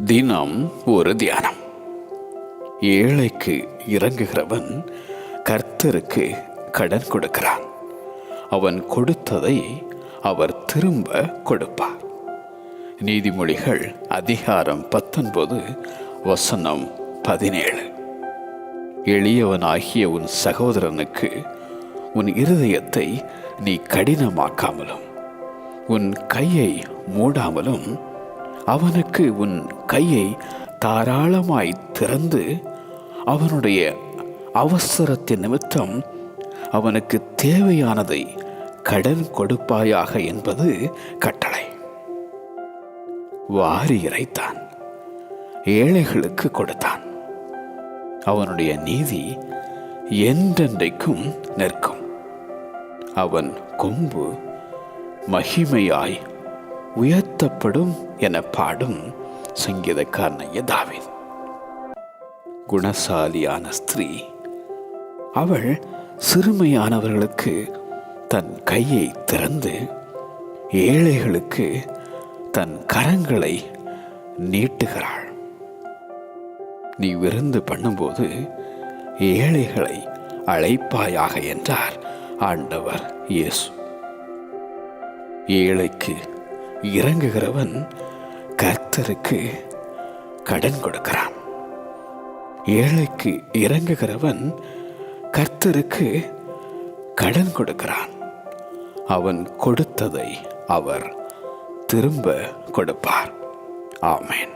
தினம் ஒரு தியானம். ஏழைக்கு இறங்குகிறவன் கர்த்தருக்கு கடன் கொடுக்கிறான். அவன் கொடுத்ததை அவர் திரும்ப கொடுப்பார். நீதிமொழிகள் அதிகாரம் 19 வசனம் 17. எளியவனாகிய உன் சகோதரனுக்கு உன் இருதயத்தை நீ கடினமாக்காமலும் உன் கையை மூடாமலும் அவனுக்கு உன் கையை தாராளமாய் திறந்து அவனுடைய அவசரத்தின் நிமித்தம் அவனுக்கு தேவையானதை கடன் கொடுப்பாயாக என்பது கட்டளை. வாரி இறைத்தான், ஏழைகளுக்கு கொடுத்தான். அவனுடைய நீதி என்றென்றைக்கும் நிற்கும். அவன் கொம்பு மகிமையாய் உயர்த்தப்படும் என பாடும் சங்கீதக்காரனாகிய தாவீது. குணசாலியான ஸ்திரீ அவள் சிறுமையானவர்களுக்கு தன் கையை திறந்து ஏழைகளுக்கு தன் கரங்களை நீட்டுகிறாள். நீ விருந்து பண்ணும்போது ஏழைகளை அழைப்பாயாக என்றார் ஆண்டவர் இயேசு. ஏழைக்கு இறங்குகிறவன் கர்த்தருக்கு கடன் கொடுக்கிறான். ஏழைக்கு இறங்குகிறவன் கர்த்தருக்கு கடன் கொடுக்கிறான். அவன் கொடுத்ததை அவர் திரும்ப கொடுப்பார். ஆமென்.